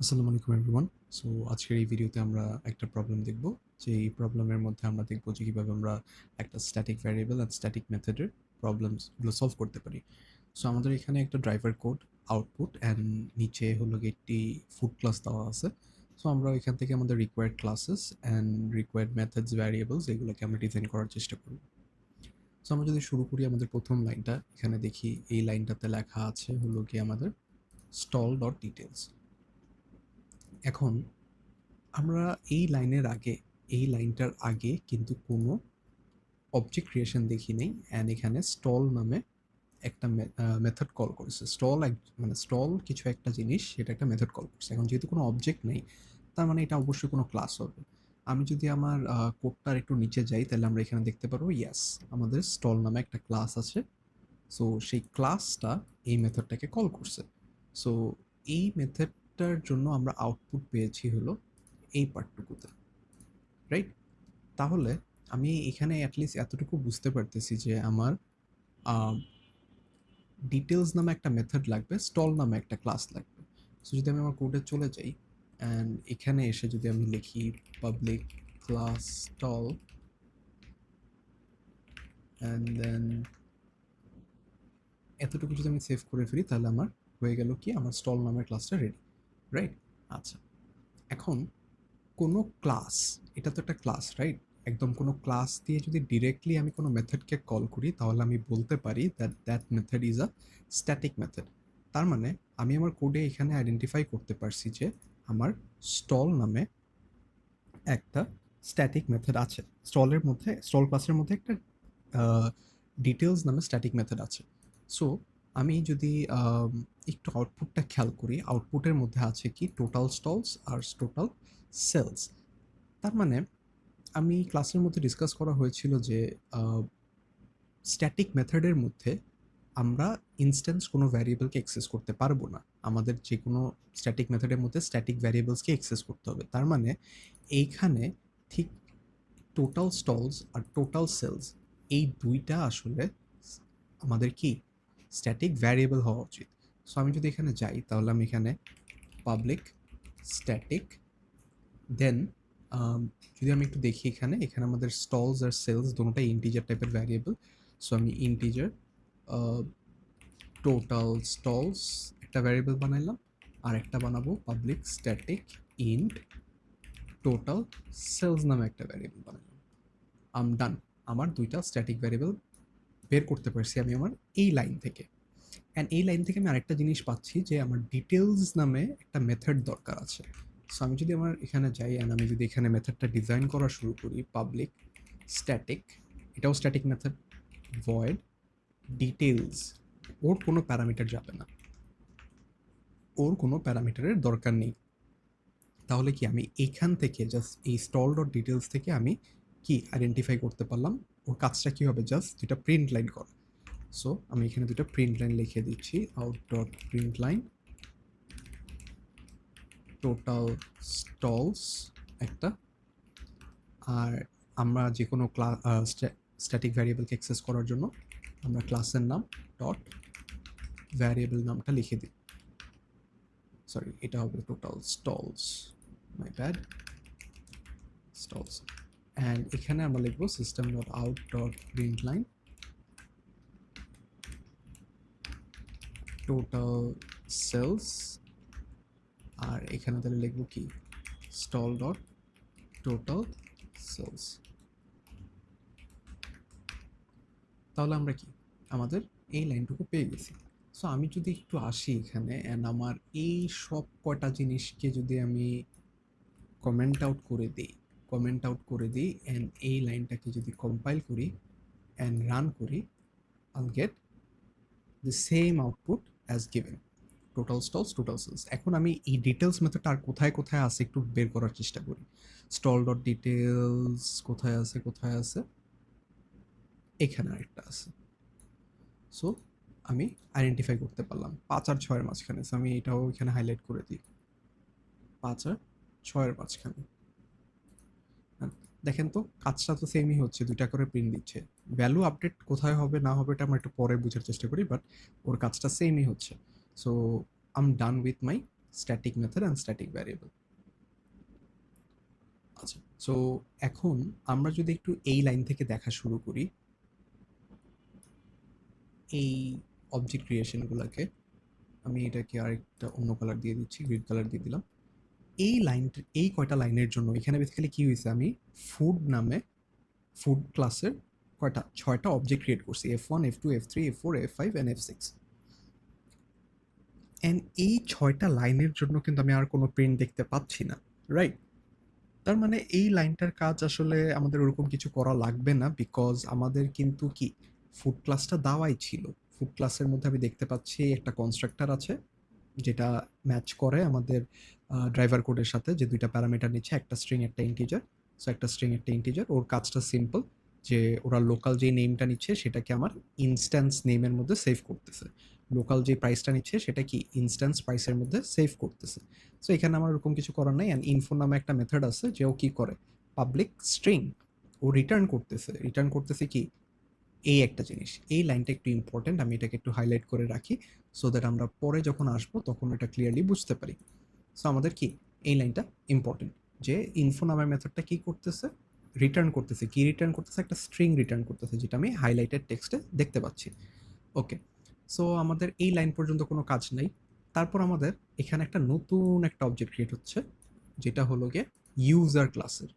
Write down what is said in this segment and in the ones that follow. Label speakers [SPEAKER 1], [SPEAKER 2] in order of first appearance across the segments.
[SPEAKER 1] আসসালামু আলাইকুম everyone. So আজকের এই ভিডিওতে আমরা একটা প্রবলেম দেখব। যে এই প্রবলেমের মধ্যে আমরা দেখব যে কিভাবে আমরা একটা স্ট্যাটিক ভ্যারিয়েবল আর স্ট্যাটিক মেথডের প্রবলেমসগুলো সলভ করতে পারি। সো আমাদের এখানে একটা ড্রাইভার কোড, আউটপুট অ্যান্ড নিচে হলো গিয়ে একটি ফুড ক্লাস দেওয়া আছে। সো আমরা এখান থেকে আমাদের required classes and required methods, variables এগুলোকে আমরা ডিজাইন করার চেষ্টা করব। সো আমরা যদি শুরু করি আমাদের প্রথম লাইনটা, এখানে দেখি এই লাইনটাতে লেখা আছে হলো গিয়ে আমাদের স্টল ডট ডিটেলস। এখন আমরা এই লাইনটার আগে কিন্তু কোনো অবজেক্ট ক্রিয়েশন দেখি নাই অ্যান্ড এখানে স্টল নামে একটা মেথড কল করেছে। মানে স্টল কিছু একটা জিনিস, সেটা একটা মেথড কল করছে। এখন যেহেতু কোনো অবজেক্ট নেই, তার মানে এটা অবশ্যই কোনো ক্লাস হবে। আমি যদি আমার কোডটার একটু নিচে যাই, তাহলে আমরা এখানে দেখতে পারবো ইয়াস, আমাদের স্টল নামে একটা ক্লাস আছে। সো সেই ক্লাসটা এই মেথডটাকে কল করছে। সো এই মেথডটার জন্য আমরা আউটপুট পেয়েছি হলো এই পার্টটুকুতে, রাইট? তাহলে আমি এখানে অ্যাটলিস্ট এতটুকু বুঝতে পারতেছি যে আমার ডিটেলস নামে একটা মেথড লাগবে, স্টল নামে একটা ক্লাস লাগবে। সো যদি আমি আমার কোডে চলে যাই অ্যান্ড এখানে এসে যদি আমি লিখি public class stall and then এতটুকু যদি আমি সেভ করে ফেলি, তাহলে আমার হয়ে গেল কি, আমার স্টল নামের ক্লাসটা রেডি, রাইট? আচ্ছা, এখন কোনো ক্লাস, এটা তো একটা ক্লাস, রাইট? একদম কোনো ক্লাস দিয়ে যদি ডিরেক্টলি আমি কোনো মেথডকে কল করি, তাহলে আমি বলতে পারি that that method is a static method. তার মানে আমি আমার কোডে এখানে আইডেন্টিফাই করতে পারছি যে আমার স্টল নামে একটা স্ট্যাটিক মেথড আছে। স্টল ক্লাসের মধ্যে একটা ডিটেলস নামে স্ট্যাটিক মেথড আছে। সো আমি যদি একটু আউটপুটটা খেয়াল করি, আউটপুটের মধ্যে আছে কি টোটাল স্টলস আর টোটাল সেলস। তার মানে আমি ক্লাসের মধ্যে ডিসকাস করা হয়েছিল যে স্ট্যাটিক মেথডের মধ্যে আমরা ইনস্ট্যান্স কোনো ভ্যারিয়েবলকে অ্যাক্সেস করতে পারবো না। আমাদের যে কোনো স্ট্যাটিক মেথডের মধ্যে স্ট্যাটিক ভ্যারিয়েবলসকে অ্যাক্সেস করতে হবে। তার মানে এইখানে ঠিক টোটাল স্টলস আর টোটাল সেলস, এই দুইটা আসলে আমাদের কি স্ট্যাটিক ভ্যারিয়েবল হওয়া উচিত। সো আমি যদি এখানে যাই, তাহলে আমি এখানে পাবলিক স্ট্যাটিক দেন যদি আমি একটু দেখি, এখানে এখানে আমাদের স্টলস আর সেলস দুটোটাই ইন্টিজার টাইপের ভ্যারিয়েবল। সো আমি ইন্টিজার টোটাল স্টলস একটা ভ্যারিয়েবল বানাইলাম, আর একটা বানাবো public static int total sales নামে একটা ভ্যারিয়েবল বানাইলাম। ডান। আমার দুইটা স্ট্যাটিক ভ্যারিয়েবল বের করতে পারছি আমি আমার এই লাইন থেকে। অ্যান্ড এই লাইন থেকে আমি আরেকটা জিনিস পাচ্ছি যে আমার ডিটেলস নামে একটা মেথড দরকার আছে। সো আমি যদি আমার এখানে যাই অ্যান্ড আমি যদি এখানে মেথডটা ডিজাইন করা শুরু করি, পাবলিক স্ট্যাটিক, এটাও স্ট্যাটিক মেথড, ভয়েড ডিটেলস, ওর কোনো প্যারামিটার যাবে না, ওর কোনো প্যারামিটারের দরকার নেই। তাহলে কি আমি এখান থেকে জাস্ট এই স্টল ডট ডিটেলস থেকে আমি কি আইডেন্টিফাই করতে পারলাম ওর কাজটা কী হবে, জাস্ট দুটা প্রিন্ট লাইন করা। সো আমি এখানে দুটো প্রিন্ট লাইন লিখে দিচ্ছি, out dot print line total stalls একটা, আর আমরা যে কোনো স্ট্যাটিক ভ্যারিয়েবলকে অ্যাক্সেস করার জন্য আমরা ক্লাসের নাম ডট ভ্যারিয়েবল নামটা লিখে দিই। সরি, এটা হবে total stalls, my bad, stalls. And এখানে আমরা লিখবো system dot out dot print line total sales, আর এখানে তাহলে লিখবো কি স্টল ডট টোটাল সেলস। তাহলে আমরা কি আমাদের এই লাইনটুকু পেয়ে গেছি। সো আমি যদি একটু আসি এখানে অ্যান্ড আমার এই সব কয়টা জিনিসকে যদি আমি কমেন্ট আউট করে দিই অ্যান্ড এই লাইনটাকে যদি কম্পাইল করি অ্যান্ড রান করি, I'll get the same output as given, total stalls total sales. এখন আমি এই ডিটেলস মেথডটা আর কোথায় কোথায় আছে একটু বের করার চেষ্টা করি। স্টল ডট ডিটেলস কোথায় আছে, এখানে আরেকটা আছে। সো আমি আইডেন্টিফাই করতে পারলাম 5 আর 6 এর মাঝখানে। সো আমি এটাও এখানে হাইলাইট করে দিই, 5 আর 6 এর মাঝখানে। দেখেন তো কাজটা তো সেমই হচ্ছে, 2টা করে প্রিন্ট দিচ্ছে। ভ্যালু আপডেট কোথায় হবে না হবে এটা আমরা একটু পরে বোঝার চেষ্টা করি, বাট ওর কাজটা সেমই হচ্ছে। So I am done with my static method and static variable. আচ্ছা, সো এখন আমরা যদি একটু এই লাইন থেকে দেখা শুরু করি, এই অবজেক্ট ক্রিয়েশনগুলোকে আমি এটাকে আরেকটা অন্য কালার দিয়ে দিচ্ছি, গ্রিন কালার দিয়ে দিলাম। এই লাইনটা, এই কয়টা লাইনের জন্য এখানে বেসিক্যালি কি হয়েছে, আমি ফুড নামে ফুড ক্লাসের কয়টা 6টা অবজেক্ট ক্রিয়েট করছি, F1 F2 F3 F4 F5 and F6। And এই 6টা লাইনের জন্য কিন্তু আমি আর কোনো প্রিন্ট দেখতে পাচ্ছি না, রাইট? তার মানে এই লাইনটার কাজ আসলে আমাদের ওরকম কিছু করা লাগবে না, বিকজ আমাদের কিন্তু কি ফুড ক্লাসটা দেওয়াই ছিল। ফুড ক্লাসের মধ্যে আমি দেখতে পাচ্ছি একটা কনস্ট্রাক্টর আছে যেটা ম্যাচ করে আমাদের ড্রাইভার কোডের সাথে, যে দুইটা প্যারামিটার নিচ্ছে, একটা স্ট্রিং একটা ইন্টিজার। সো একটা স্ট্রিং একটা ইন্টিজার, ওর কাজটা সিম্পল, যে ওরা লোকাল যে নেমটা নিচ্ছে সেটাকে আমার ইনস্ট্যান্স নেমের মধ্যে সেভ করতেছে, লোকাল যে প্রাইসটা নিচ্ছে সেটা কি ইনস্ট্যান্স প্রাইসের মধ্যে সেভ করতেছে। সো এখানে আমার ওরকম কিছু করার নাই। অ্যান্ড ইনফো নামে একটা মেথড আছে, যে ও কী করে, পাবলিক স্ট্রিং ও রিটার্ন করতেছে কি এই একটা জিনিস। এই লাইনটা একটু ইম্পর্টেন্ট, আমি এটাকে একটু হাইলাইট করে রাখি, সো দ্যাট আমরা পরে যখন আসবো তখন এটা ক্লিয়ারলি বুঝতে পারি। সো আমাদের কি এই লাইনটা ইম্পর্টেন্ট, যে ইনফো নামের মেথডটা কি করতেছে, রিটার্ন করতেছে একটা স্ট্রিং রিটার্ন করতেছে, যেটা আমি হাইলাইটেড টেক্সটে দেখতে পাচ্ছি। ওকে, সো আমাদের এই লাইন পর্যন্ত কোনো কাজ নাই। তারপর আমাদের এখানে একটা নতুন একটা অবজেক্ট ক্রিয়েট হচ্ছে, যেটা হলো গিয়ে ইউজার ক্লাসের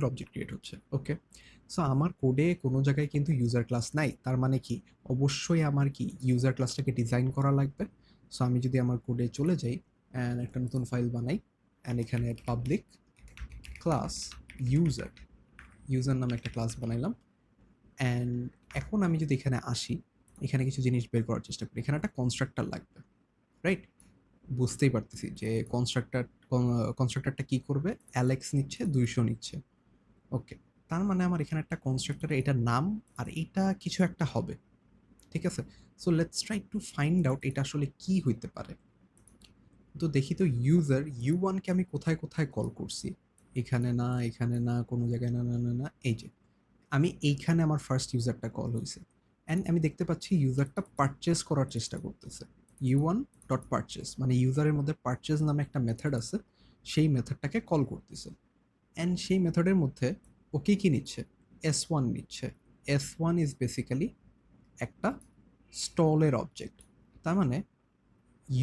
[SPEAKER 1] অবজেক্ট ক্রিয়েট হচ্ছে। ওকে, সো আমার কোডে কোনো জায়গায় কিন্তু ইউজার ক্লাস নাই, তার মানে কি অবশ্যই আমার কি ইউজার ক্লাসটাকে ডিজাইন করা লাগবে। সো আমি যদি আমার কোডে চলে যাই অ্যান্ড একটা নতুন ফাইল বানাই, অ্যান্ড এখানে পাবলিক ক্লাস ইউজার ইউজার নামে একটা ক্লাস বানাইলাম। অ্যান্ড এখন আমি যদি এখানে আসি, এখানে কিছু জিনিস বের করার চেষ্টা করি। এখানে একটা কনস্ট্রাক্টর লাগবে, রাইট? বুঝতেই পারতেছি যে কনস্ট্রাক্টরটা কি করবে, অ্যালেক্স নিচ্ছে, 200 নিচ্ছে। ওকে, তার মানে আমার এখানে একটা কনস্ট্রাক্টরে এটার নাম আর এটা কিছু একটা হবে, ঠিক আছে? So let's try to find out এটা আসলে কি হইতে পারে। তো দেখি তো ইউজার U1কে আমি কোথায় কোথায় কল করছি, এখানে না কোনো জায়গায়, না, এই যে আমি এইখানে আমার ফার্স্ট ইউজারটা কল হয়েছে। অ্যান্ড আমি দেখতে পাচ্ছি ইউজারটা পারচেস করার চেষ্টা করতেছে, U1 ডট পারচেস, মানে ইউজারের মধ্যে পারচেস নামে একটা মেথড আছে, সেই মেথডটাকে কল করতেছে। অ্যান্ড সেই মেথডের মধ্যে ওকে কি নিচ্ছে, S1 নিচ্ছে। S1 ইজ বেসিক্যালি একটা স্টলের অবজেক্ট। তার মানে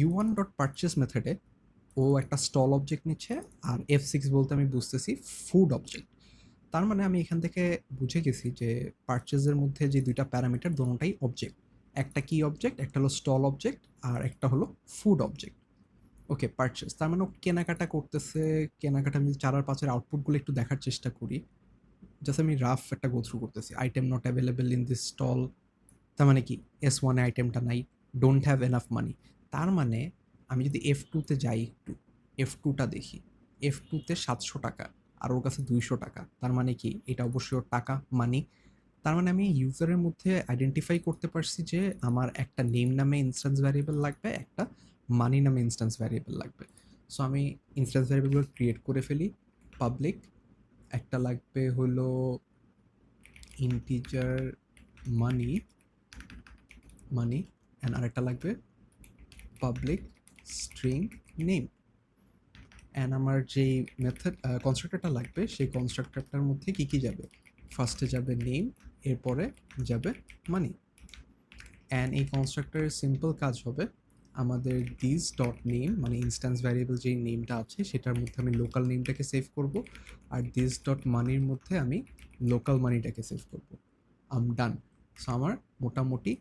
[SPEAKER 1] U1 ডট পারচেস মেথডে ও একটা স্টল অবজেক্ট নিচ্ছে, আর F6 বলতে আমি বুঝতেছি ফুড অবজেক্ট। তার মানে আমি এখান থেকে বুঝে গেছি যে পারচেজের মধ্যে যে দুইটা প্যারামিটার দোনোটাই অবজেক্ট, একটা কি অবজেক্ট, একটা হলো স্টল অবজেক্ট আর একটা হলো ফুড অবজেক্ট। ওকে, পারচেজ তার মানে ও কেনাকাটা করতেছে। কেনাকাটা আমি 4 আর 5 এর আউটপুটগুলো একটু দেখার চেষ্টা করি, জাস্ট আমি রাফ একটা গো থ্রু করতেছি। Item not available in this stall, তার মানে কি S1 এ আইটেমটা নাই, ডোন্ট হ্যাভ এনাফ মানি। তার মানে আমি যদি F2-তে যাই, একটু F2টা দেখি, F2-তে 700 টাকা আর ওর কাছে 200 টাকা, তার মানে কি এটা অবশ্যই ওর টাকা, মানি। তার মানে আমি ইউজারের মধ্যে আইডেন্টিফাই করতে পারছি যে আমার একটা নেম নামে ইনস্ট্যান্স ভ্যারিয়েবল লাগবে, একটা মানি নামে ইনস্ট্যান্স ভ্যারিয়েবল লাগবে। সো আমি ইনস্ট্যান্স ভ্যারিয়েবলগুলো ক্রিয়েট করে ফেলি। পাবলিক একটা লাগবে হলো ইন্টিজার মানি মানি অ্যান্ড আরেকটা লাগবে পাবলিক স্ট্রিং নেম। অ্যান্ড আমার যেই মেথড কনস্ট্রাক্টরটা লাগবে, সেই কনস্ট্রাক্টরটার মধ্যে কী কী যাবে, ফার্স্টে যাবে নেম, এরপরে যাবে মানি। অ্যান্ড এই কনস্ট্রাক্টরের সিম্পল কাজ হবে, আমাদের দিস ডট নেম মানে ইনস্ট্যান্স ভ্যারিয়েবল যেই নেমটা আছে সেটার মধ্যে আমি লোকাল নেমটাকে সেভ করব, আর দিস ডট মানির মধ্যে আমি লোকাল মানিটাকে সেভ করব। আম ডান। সো আমার মোটামুটি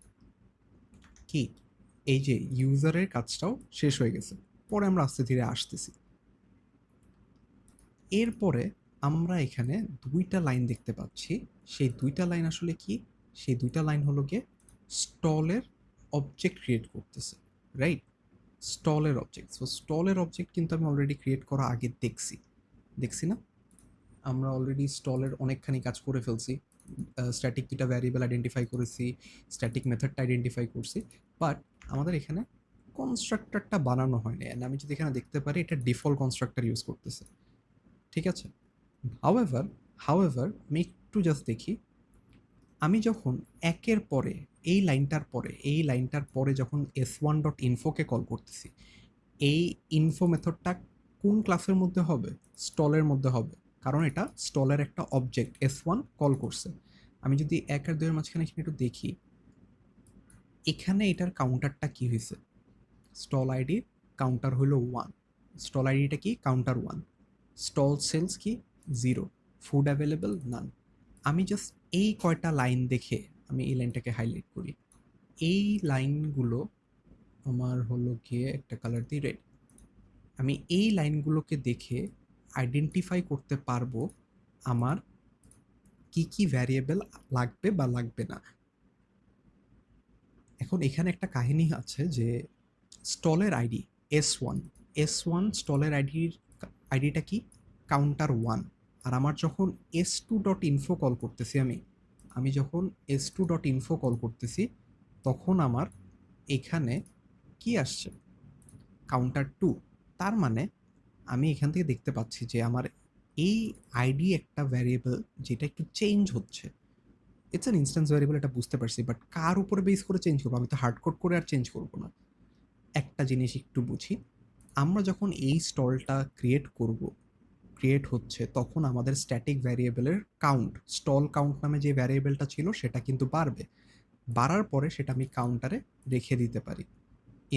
[SPEAKER 1] কি এই যে ইউজারের কাজটাও শেষ হয়ে গেছে। পরে আমরা আস্তে ধীরে আসতেছি। এরপরে আমরা এখানে দুইটা লাইন দেখতে পাচ্ছি। সেই দুইটা লাইন আসলে কি, সেই দুইটা লাইন হলো গিয়ে স্টলের অবজেক্ট ক্রিয়েট করতেছে, রাইট? স্টলের অবজেক্ট। সো স্টলের অবজেক্ট কিন্তু আমি অলরেডি ক্রিয়েট করা আগে দেখছি না? আমরা অলরেডি স্টলের অনেকখানি কাজ করে ফেলছি। স্ট্যাটিক দুইটা ভ্যারিয়েবল আইডেন্টিফাই করেছি, স্ট্যাটিক মেথডটা আইডেন্টিফাই করছি, বাট আমাদের এখানে কনস্ট্রাক্টরটা বানানো হয়নি। অ্যান্ড আমি যদি এখানে দেখতে পারি এটা ডিফল্ট কনস্ট্রাক্টর ইউজ করতেছে, ঠিক আছে? হাউএভার আমি একটু জাস্ট দেখি, আমি যখন একের পরে এই লাইনটার পরে যখন s1.info-কে কল করতেছি, এই ইনফো মেথডটা কোন ক্লাসের মধ্যে হবে? স্টলের মধ্যে হবে। কারণ এটা স্টলের একটা অবজেক্ট s1 কল করছে। আমি যদি ১ আর ২ এর মাঝখানে এখানে একটু দেখি, এখানে এটার কাউন্টারটা কি হইছে? স্টল আইডি কাউন্টার হলো 1। স্টল আইডিটা কি? কাউন্টার 1। স্টল সেলস কি? 0। Food available? নান। আমি জাস্ট এই কয়টা লাইন দেখে আমি এই লাইনটাকে হাইলাইট করি। এই লাইনগুলো আমার হলো গিয়ে একটা কালার দিই রেড। আমি এই লাইনগুলোকে দেখে আইডেন্টিফাই করতে পারবো আমার কি, কি ভ্যারিয়েবল লাগবে বা লাগবে না। এখন এখানে একটা কাহিনী আছে যে স্টলের আইডি S1, S1 স্টলের আইডিটা কি? কাউন্টার 1। আর আমার যখন s2.info কল করতেছি আমি যখন s2.info কল করতেছি তখন আমার এখানে কি আসছে? কাউন্টার 2। তার মানে আমি এখান থেকে দেখতে পাচ্ছি যে আমার এই আইডি একটা ভ্যারিয়েবল যেটা একটু চেঞ্জ হচ্ছে। ইটস অ্যান ইনস্ট্যান্স ভ্যারিয়েবল, এটা বুঝতে পারছি, বাট কার উপরে বেস করে চেঞ্জ করবো? আমি তো হার্ড কোড করে আর চেঞ্জ করবো না। একটা জিনিস একটু বুঝি, আমরা যখন এই স্টলটা ক্রিয়েট হচ্ছে তখন আমাদের স্ট্যাটিক ভ্যারিয়েবলের কাউন্ট, স্টল কাউন্ট নামে যে ভ্যারিয়েবলটা ছিল সেটা কিন্তু বাড়বে। বাড়ার পরে সেটা আমি কাউন্টারে রেখে দিতে পারি।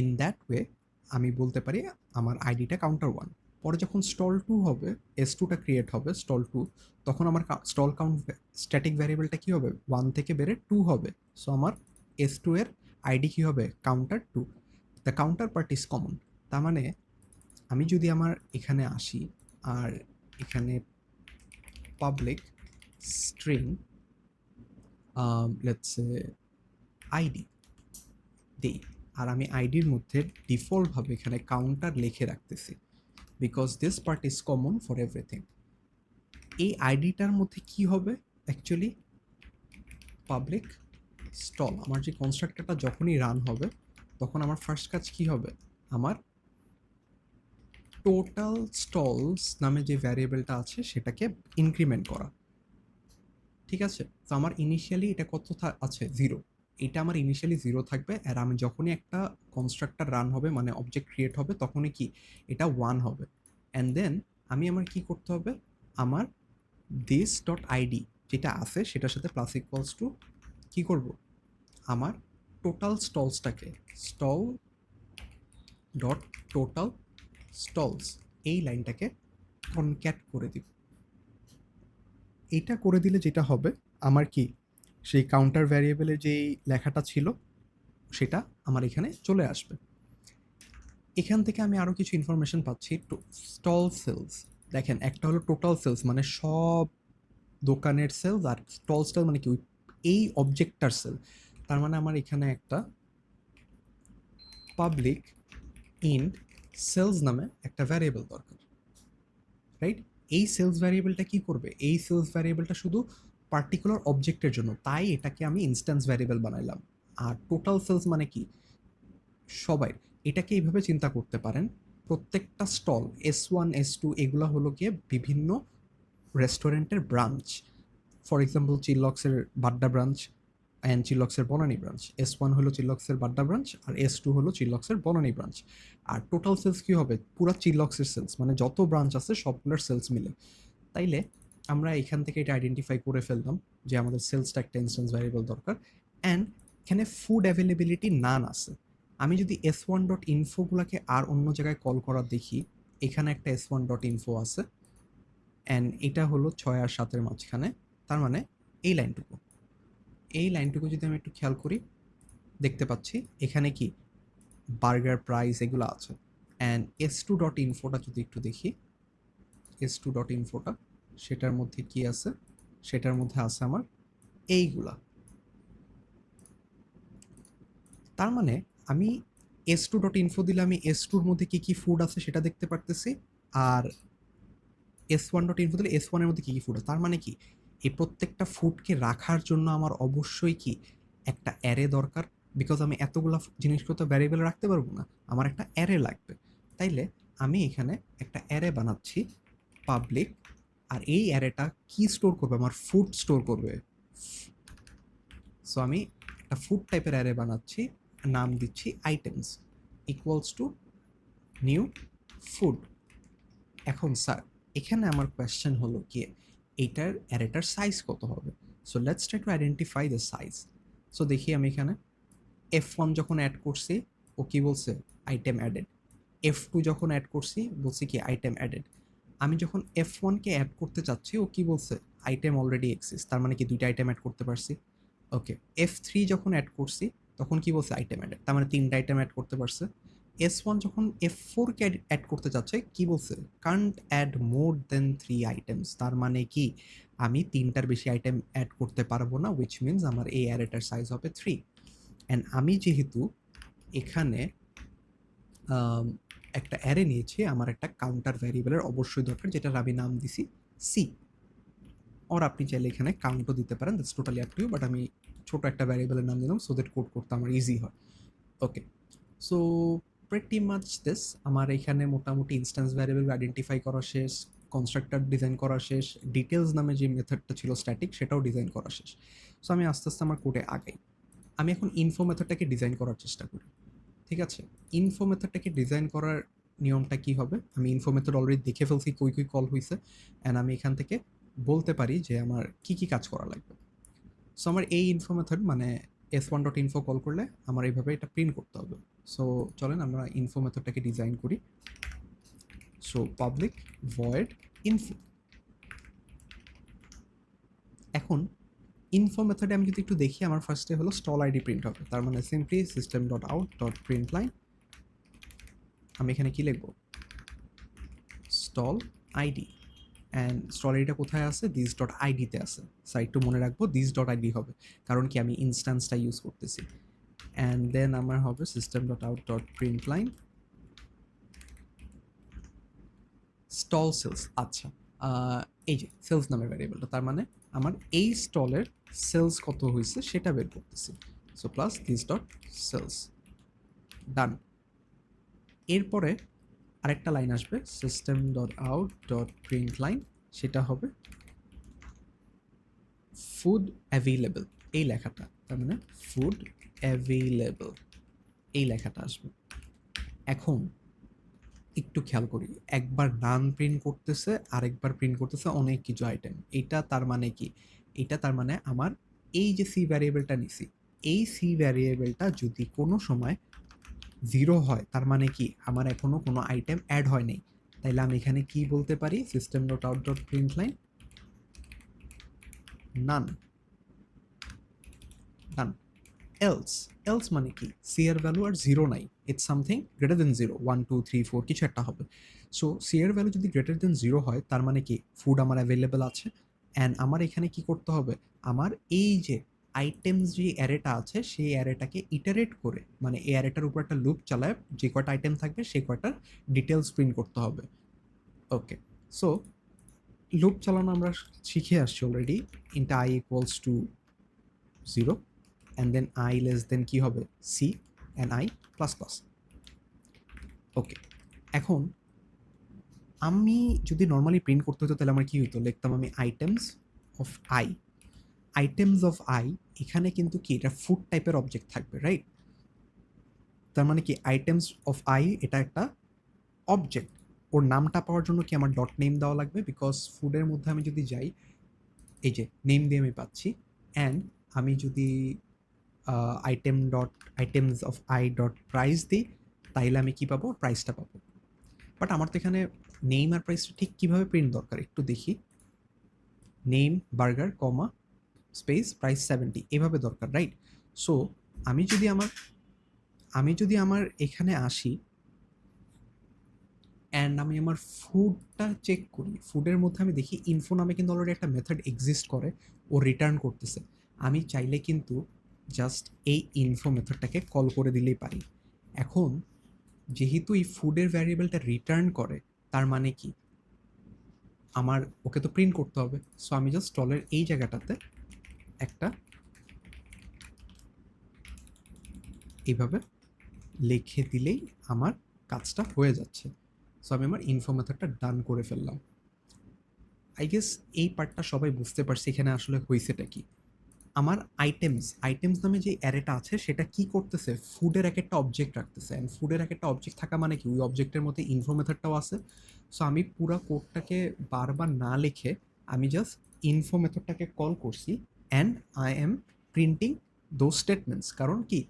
[SPEAKER 1] ইন দ্যাট ওয়ে আমি বলতে পারি আমার আইডিটা কাউন্টার 1। পরে যখন স্টল 2 হবে, S2টা ক্রিয়েট হবে স্টল 2, তখন আমার স্টল কাউন্ট স্ট্যাটিক ভ্যারিয়েবলটা কি হবে? 1 থেকে বেড়ে 2 হবে। সো আমার S2 এর আইডি কি হবে? Counter 2। The counter part is common. তার মানে আমি যদি আমার এখানে আসি আর এখানে public string let's say ID দেই, আর আমি আইডির মধ্যে ডিফল্টভাবে এখানে কাউন্টার লিখে রাখতেছি, because this part is common for everything. এই আইডিটার মধ্যে কি হবে অ্যাকচুয়ালি? Public stall. আমার যে কনস্ট্রাক্টরটা যখনই রান হবে তখন আমার ফার্স্ট কাজ কি হবে? আমার টোটাল স্টলস নামে যে ভ্যারিয়েবলটা আছে সেটাকে ইনক্রিমেন্ট করা। ঠিক আছে? তো আমার ইনিশিয়ালি এটা কত আছে? 0। এটা আমার ইনিশিয়ালি 0 থাকবে, আর আমি যখনই একটা কনস্ট্রাক্টর রান হবে মানে অবজেক্ট ক্রিয়েট হবে তখনই কি এটা 1 হবে। অ্যান্ড দেন আমি আমার কি করতে হবে? আমার this.id যেটা আছে সেটার সাথে প্লাস ইকুয়ালস টু কি করব? আমার টোটাল স্টলসটাকে স্টল ডট টোটাল স্টলস এই লাইনটাকে কনক্যাট করে দিব। এটা করে দিলে যেটা হবে, আমার কি সেই কাউন্টার ভ্যারিয়েবলের যেই লেখাটা ছিল সেটা আমার এখানে চলে আসবে। এখান থেকে আমি আরও কিছু ইনফরমেশন পাচ্ছি। স্টল সেলস, দেখেন একটা হলো টোটাল সেলস মানে সব দোকানের সেলস, আর স্টল মানে কি এই অবজেক্টটার সেল। তার মানে আমার এখানে একটা পাবলিক ইন্ট সেলস নামে একটা ভ্যারিয়েবল দরকার, রাইট? এই সেলস ভ্যারিয়েবলটা কি করবে? এই সেলস ভ্যারিয়েবলটা শুধু পার্টিকুলার অবজেক্টের জন্য, তাই এটাকে আমি ইনস্ট্যান্স ভ্যারিয়েবল বানাইলাম। আর টোটাল সেলস মানে কি? সবাই। এটাকে এইভাবে চিন্তা করতে পারেন, প্রত্যেকটা স্টল S1 S2 এগুলো হলো গিয়ে বিভিন্ন রেস্টুরেন্টের ব্রাঞ্চ। ফর এক্সাম্পল চিলক্সের বাড্ডা ব্রাঞ্চ অ্যান্ড চিলক্সের বনানী ব্রাঞ্চ। S1 হলো চিলক্সের বাড্ডা ব্রাঞ্চ আর S2 হলো চিলক্সের বনানী ব্রাঞ্চ। আর টোটাল সেলস কি হবে? পুরা চিলক্সের সেলস, মানে যত ব্রাঞ্চ আছে সবগুলোর সেলস মিলে। তাইলে আমরা এখান থেকে এটা আইডেন্টিফাই করে ফেললাম যে আমাদের সেলসটা একটা ইনস্ট্যান্স ভ্যারিয়েবল দরকার। অ্যান্ড এখানে ফুড অ্যাভেলেবিলিটি নান আছে। আমি যদি s1.info-গুলোকে আর অন্য জায়গায় কল করা দেখি, এখানে একটা s1.info আছে অ্যান্ড এটা হলো 6 আর 7 এর মাঝখানে। তার মানে এই লাইনটুকু যদি আমি একটু খেয়াল করি, দেখতে পাচ্ছি এখানে কি বার্গার প্রাইস এগুলো আছে। অ্যান্ড s2.info-টা যদি একটু দেখি, s2.info-টা সেটার মধ্যে কি আছে? সেটার মধ্যে আছে আমার এইগুলা। তার মানে আমি s2.info দিলে আমি s2-র মধ্যে কি, কি ফুড আছে সেটা দেখতে পারতেছি, আর s1.info দিলে s1-এর মধ্যে কি, কি ফুড আছে। তার মানে কি এই প্রত্যেকটা ফুডকে রাখার জন্য আমার অবশ্যই কি একটা অ্যারে দরকার, বিকজ আমি এতগুলা জিনিসপত্র ভ্যারিয়েবল রাখতে পারবো না, আমার একটা অ্যারে লাগবে। তাইলে আমি এখানে একটা অ্যারে বানাচ্ছি পাবলিক, আর এই অ্যারেটা কি স্টোর করবে? আমার ফুড স্টোর করবে। সো আমি একটা ফুড টাইপের অ্যারে বানাচ্ছি, নাম দিচ্ছি items equals to new food. এখন স্যার এখানে আমার কোয়েশ্চেন হলো কি এইটার অ্যারেটার সাইজ কত হবে? So let's try to identify the size. So দেখি আমি এখানে F1 যখন অ্যাড করছি ও কি বলছে আইটেম অ্যাডেড, F2 যখন অ্যাড করছি বলছি কি আইটেম অ্যাডেড। আমি যখন F1 কে অ্যাড করতে চাচ্ছি ও কি বলছে আইটেম অলরেডি এক্সিস্ট, তার মানে কি দুইটা আইটেম অ্যাড করতে পারছি। ওকে, F3 যখন অ্যাড করছি তখন কি বলছে আইটেম অ্যাডেড, তার মানে তিনটা আইটেম অ্যাড করতে পারছে। S1 যখন F4 কে অ্যাড করতে চাচ্ছে কি বলছে Kant add more than 3 items, তার মানে কি আমি তিনটার বেশি আইটেম অ্যাড করতে পারবো না, উইচ মিনস আমার এই অ্যারেটার সাইজ হবে 3। অ্যান্ড আমি যেহেতু এখানে একটা অ্যারে নিয়েছি, আমার একটা কাউন্টার ভ্যারিয়েবলের অবশ্যই দরকার, যেটার আমি নাম দিছি সি। আর আপনি চাইলে এখানে কাউন্টও দিতে পারেন, that's totally up to you, but আমি ছোট একটা ভ্যারিয়েবলের নাম দিলাম সো দ্যাট কোড করতে আমার ইজি হয়। ওকে, সো প্রেটি মাচ দিস। আমার এখানে মোটামুটি ইনস্ট্যান্স ভ্যারিয়েবল আইডেন্টিফাই করা শেষ, কনস্ট্রাক্টর ডিজাইন করা শেষ, ডিটেলস নামে যে মেথডটা ছিল স্ট্যাটিক সেটাও ডিজাইন করা শেষ। সো আমি আস্তে আস্তে আমার কোডে আগাই। আমি এখন ইনফো মেথডটাকে ডিজাইন করার চেষ্টা করি। ঠিক আছে, ইনফো মেথডটাকে ডিজাইন করার নিয়মটা কি হবে? আমি ইনফো মেথড অলরেডি দেখে ফেলছি কই কল হয়েছে, অ্যান্ড আমি এখান থেকে বলতে পারি যে আমার কি কি কাজ করা লাগবে। সো আমার এই ইনফো মেথড মানে s1.info কল করলে আমার এইভাবে এটা প্রিন্ট করতে হবে। সো চলেন আমরা ইনফো মেথডটাকে ডিজাইন করি। So public void info. এখন ইনফো মেথডে আমি যদি একটু দেখি আমার ফার্স্টে হলো স্টল আইডি প্রিন্ট হবে, তার মানে simply system dot out dot print line. আমি এখানে কি লিখবো স্টল আইডি, অ্যান্ড স্টল আইডিটা কোথায় আছে দিস ডট আইডিতে আছে। সাইড টু মনে রাখবো দিস ডট আইডি হবে, কারণ কি আমি ইনস্ট্যান্সটা ইউজ করতেছি। অ্যান্ড দেন আমার হবে system dot out dot print line stall sales. আচ্ছা, এই যে সেলস নামের ভ্যারিয়েবলটা, তার মানে আমার এই স্টলের সেলস কত হয়েছে সেটা বের করতেছি। So plus this dot sales, done. এরপরে আরেকটা লাইন আসবে system dot out dot print line, সেটা হবে ফুড অ্যাভেলেবল, এই লেখাটা, তার মানে ফুড অ্যাভেলেবল এই লেখাটা আসবে। এখন একটু খেয়াল করি, একবার নান প্রিন্ট করতেছে আরেকবার প্রিন্ট করতেছে অনেক কিছু আইটেম। এটা তার মানে কি? এটা তার মানে আমার এই যে সি ভ্যারিয়েবলটা নিছি, এই সি ভ্যারিয়েবলটা যদি কোনো সময় 0 হয় তার মানে কি আমার এখনো কোনো আইটেম অ্যাড হয় নাই। তাইলে আমি এখানে কি বলতে পারি system dot out dot print line none, done. Else, else মানে কি সি এর ভ্যালু আর 0 নাই, ইটস সামথিং গ্রেটার দেন 0, 1 2 3 4 কিছু একটা হবে। সো সি এর ভ্যালু যদি গ্রেটার দেন 0 হয় তার মানে কি ফুড আমার অ্যাভেলেবেল আছে। অ্যান্ড আমার এখানে কি করতে হবে, আমার এই যে আইটেমস যে অ্যারেটা আছে সেই অ্যারেটাকে ইটারেট করে, মানে এই অ্যারেটার উপর একটা লুপ চালায় যে কয়টা আইটেম থাকবে সেই কয়টার ডিটেলস প্রিন্ট করতে হবে। ওকে, সো লুপ চালানো আমরা শিখে আসছি already. Int I equals to 0 and then I less than কি হবে C and I plus plus। ওকে, এখন আমি যদি নর্মালি প্রিন্ট করতে হতো তাহলে আমার কি হতো, লিখতাম আমি items of I. Items of I এখানে কিন্তু কি এটা ফুড টাইপের অবজেক্ট থাকবে, রাইট? তার মানে কি আইটেমস অফ আই এটা একটা অবজেক্ট, ওর নামটা পাওয়ার জন্য কি আমার ডট নেম দেওয়া লাগবে, বিকজ ফুডের মধ্যে আমি যদি যাই এই যে নেম দিয়ে আমি পাচ্ছি। অ্যান্ড আমি যদি item dot items of I dot price দিই তাইলে আমি কি পাবো প্রাইসটা পাবো। বাট আমার তো এখানে নেম আর প্রাইসটা ঠিক কীভাবে প্রিন্ট দরকার একটু দেখি। নেম বার্গার কমা স্পেস প্রাইস 70 এভাবে দরকার, রাইট? সো আমি যদি আমার এখানে আসি অ্যান্ড আমি আমার ফুডটা চেক করি, ফুডের মধ্যে আমি দেখি ইনফো নামে কিন্তু অলরেডি একটা মেথড এক্সিস্ট করে, ও রিটার্ন করতেছে। আমি চাইলে কিন্তু জাস্ট এই ইনফো মেথডটাকে কল করে দিলেই পারি। এখন যেহেতু এই ফুডের ভ্যারিয়েবলটা রিটার্ন করে তার মানে কি আমার ওকে তো প্রিন্ট করতে হবে। সো আমি জাস্ট স্টলের এই জায়গাটাতে একটা এইভাবে লিখে দিলেই আমার কাজটা হয়ে যাচ্ছে। সো আমি আমার ইনফো মেথডটা ডান করে ফেললাম। আই গেস এই পার্টটা সবাই বুঝতে পারছি এখানে আসলে হয়েছেটা কি। আমার আইটেমস নামে যে অ্যারেটা আছে সেটা কি করতেছে, ফুডের এক একটা অবজেক্ট রাখতেছে। অ্যান্ড ফুডের এক একটা অবজেক্ট থাকা মানে কি, ওই অবজেক্টের মধ্যে ইনফো মেথডটাও আছে। সো আমি পুরো কোডটাকে বারবার না লিখে আমি জাস্ট ইনফো মেথডটাকে কল করছি, and I am printing those statements. কারণ কি,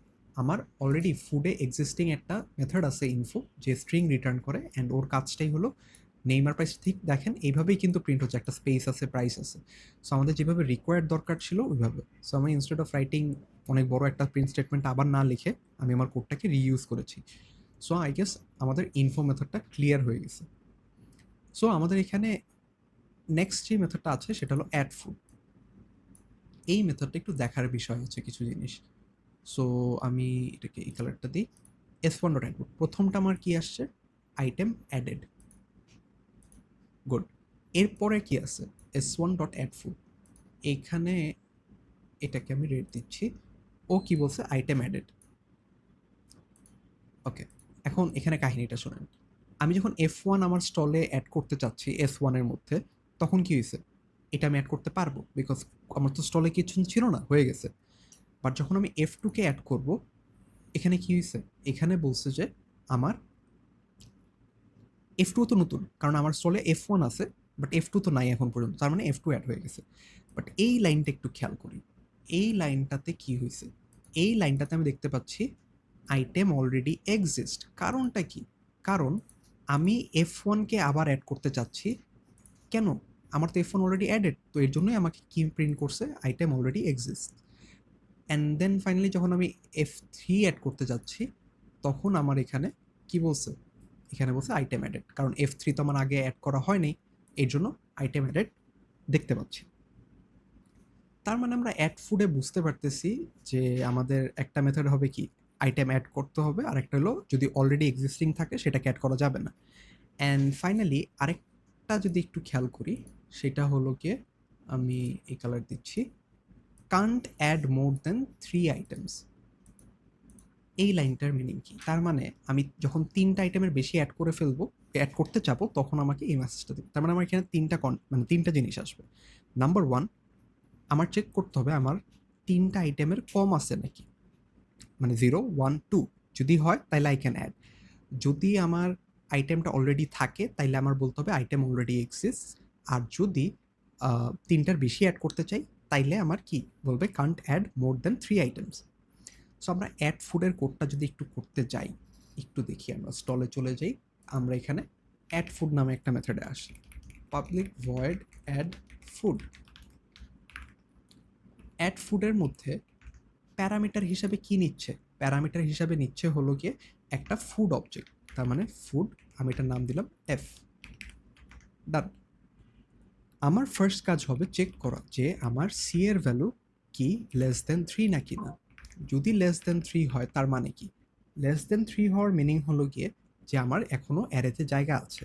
[SPEAKER 1] আমার অলরেডি ফুডে এক্সিস্টিং একটা মেথড আছে ইনফো, যে স্ট্রিং রিটার্ন করে, অ্যান্ড ওর কাজটাই হলো নেইমার প্রাইস। ঠিক দেখেন এইভাবেই কিন্তু প্রিন্ট হচ্ছে, একটা স্পেস আছে, প্রাইস আছে। সো আমাদের যেভাবে রিকোয়ার্ড দরকার ছিল ওইভাবে। সো আমি ইনস্টেড অফ রাইটিং অনেক বড় একটা প্রিন্ট স্টেটমেন্ট আবার না লিখে আমি আমার কোডটাকে রিইউজ করেছি। সো আই গেস আমাদের ইনফো মেথডটা ক্লিয়ার হয়ে গেছে। সো আমাদের এখানে নেক্সট যে মেথডটা আছে সেটা হলো অ্যাড ফুড। এই মেথডটা একটু দেখার বিষয় আছে কিছু জিনিস। সো আমি এটাকে এই কালারটা দিই, S1 ডট অ্যাড ফুড। প্রথমটা আমার কি আসছে, আইটেম অ্যাডেড, গুড। এরপরে কি আছে, S1 ডট অ্যাড ফুড। এইখানে এটাকে আমি রেট দিচ্ছি, ও কি বলছে, আইটেম অ্যাডেড। ওকে, এখন এখানে কাহিনীটা শোনেন। আমি যখন F1 আমার স্টলে অ্যাড করতে চাচ্ছি S1 এর মধ্যে, তখন কি হয়েছে, এটা আমি অ্যাড করতে পারবো, বিকজ আমার তো স্টলে কিছু ছিল না, হয়ে গেছে। বাট যখন আমি F2 কে অ্যাড করব, এখানে কি হয়েছে, এখানে বলছে যে আমার F2 তো নতুন, কারণ আমার স্টলে F1 আছে, বাট F2 তো নাই এখন পর্যন্ত, তার মানে F2 অ্যাড হয়ে গেছে। বাট এই লাইনটা একটু খেয়াল করি, এই লাইনটাতে কি হয়েছে, এই লাইনটাতে আমি দেখতে পাচ্ছি আইটেম অলরেডি এক্সিস্ট। কারণটা কি, কারণ আমি F1কে আবার অ্যাড করতে চাচ্ছি। কেন, আমার তো F1 অলরেডি অ্যাডেড, তো এর জন্যই আমাকে কি প্রিন্ট করছে, item already exist. And then finally যখন আমি F3 অ্যাড করতে যাচ্ছি, তখন আমার এখানে কি বলছে, এখানে বলছে আইটেম অ্যাডেড, কারণ F3 তো আমার আগে অ্যাড করা হয়নি, এর জন্য আইটেম অ্যাডেড দেখতে পাচ্ছি। তার মানে আমরা অ্যাড ফুডে বুঝতে পারতেছি যে আমাদের একটা মেথড হবে কি, আইটেম অ্যাড করতে হবে, আর একটা হলো যদি অলরেডি এক্সিস্টিং থাকে সেটাকে অ্যাড করা যাবে না। অ্যান্ড ফাইনালি আরেকটা যদি একটু খেয়াল করি, সেটা হলো গিয়ে, আমি এই কালার দিচ্ছি, Kant add more than 3 items. এই লাইনটার মিনিং কি, তার মানে আমি যখন 3টা আইটেমের বেশি অ্যাড করে ফেলবো, অ্যাড করতে চাবো, তখন আমাকে এই মেসেজটা দেবে। তার মানে আমার এখানে মানে 3টা জিনিস আসবে। নাম্বার 1, আমার চেক করতে হবে আমার 3টা আইটেমের কম আছে নাকি, মানে 0, 1, 2 যদি হয় তাহলে আই ক্যান অ্যাড। যদি আমার আইটেমটা অলরেডি থাকে তাইলে আমার বলতে হবে আইটেম অলরেডি এক্সিস্ট। আর যদি 3টার বেশি অ্যাড করতে চাই, তাইলে আমার কি বলবে, Kant add more than 3 items. So আমরা অ্যাড ফুডের কোডটা যদি একটু করতে যাই, একটু দেখি, আমরা স্টলে চলে যাই, আমরা এখানে অ্যাড ফুড নামে একটা মেথডে আসি, public void add food. Add ফুডের মধ্যে প্যারামিটার হিসাবে কি নিচ্ছে, প্যারামিটার হিসাবে নিচ্ছে হলো গিয়ে একটা ফুড অবজেক্ট। তার মানে ফুড, আমি এটার নাম দিলাম এফ। ডান। আমার ফার্স্ট কাজ হবে চেক করা যে আমার সি এর ভ্যালু কি লেস দেন 3 নাকি না। যদি লেস দেন 3 হয় তার মানে কি, লেস দেন 3 হওয়ার মিনিং হলো গিয়ে যে আমার এখনো অ্যারেতে জায়গা আছে।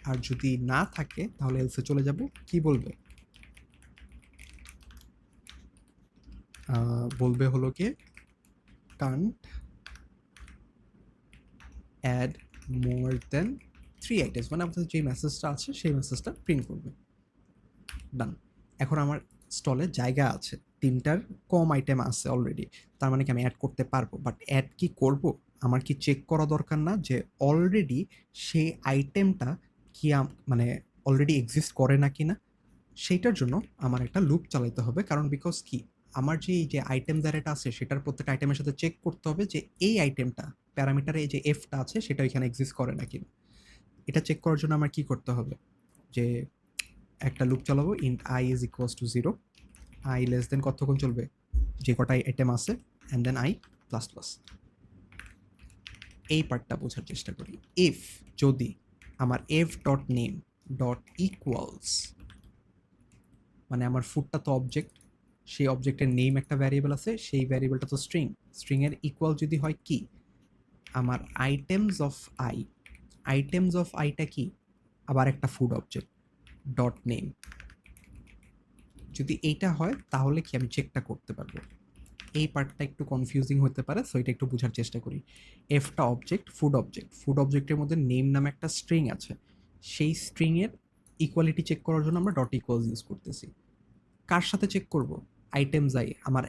[SPEAKER 1] আর যদি না থাকে তাহলে এলসে চলে যাব, কি বলবে, বলবে হলো গিয়ে Kant add more than 3 items, মানে আপনাদের যে মেসেজটা আছে সেই মেসেজটা প্রিন্ট করবে। ডান। এখন আমার স্টলে জায়গা আছে, 3টার কম আইটেম আছে অলরেডি, তার মানে কি আমি অ্যাড করতে পারবো। বাট অ্যাড কি করব, আমার কি চেক করা দরকার না যে অলরেডি সেই আইটেমটা কি মানে অলরেডি এক্সিস্ট করে না কি না। সেইটার জন্য আমার একটা লুপ চালাতে হবে, কারণ বিকজ কি, আমার যে এই যে আইটেম দ্বারাটা আছে সেটার প্রত্যেকটা আইটেমের সাথে চেক করতে হবে যে এই আইটেমটা প্যারামিটারে যে এফটা আছে সেটা এখানে এক্সিস্ট করে নাকি না। এটা চেক করার জন্য আমার কি করতে হবে, যে একটা লুপ চালাবো, int I is equals to 0, I less than কতক্ষণ চলবে, যে কটা আইটেম আছে, and then I plus plus. এই পার্টটা বোঝার চেষ্টা করি। ইফ যদি আমার F dot name dot equals, মানে আমার ফুডটা তো অবজেক্ট, সেই অবজেক্টের নেম একটা ভ্যারিয়েবল আছে, সেই ভ্যারিয়েবলটা তো স্ট্রিং, স্ট্রিংয়ের ইকুয়াল যদি হয় কি, আমার items of I, items of আইটা কি, আবার একটা ফুড অবজেক্ট ডট নেম। যদি এইটা হয় তাহলে কি আমি চেকটা করতে পারবো। এই পার্টটা একটু কনফিউজিং হতে পারে, সো এটা একটু বোঝার চেষ্টা করি। এফটা অবজেক্ট, ফুড অবজেক্ট, ফুড অবজেক্টের মধ্যে নেম নামে একটা স্ট্রিং আছে, সেই স্ট্রিংয়ের ইকুয়ালিটি চেক করার জন্য আমরা ডট ইকুয়ালস ইউজ করতেছি। কার সাথে চেক করব, আইটেম যাই আমার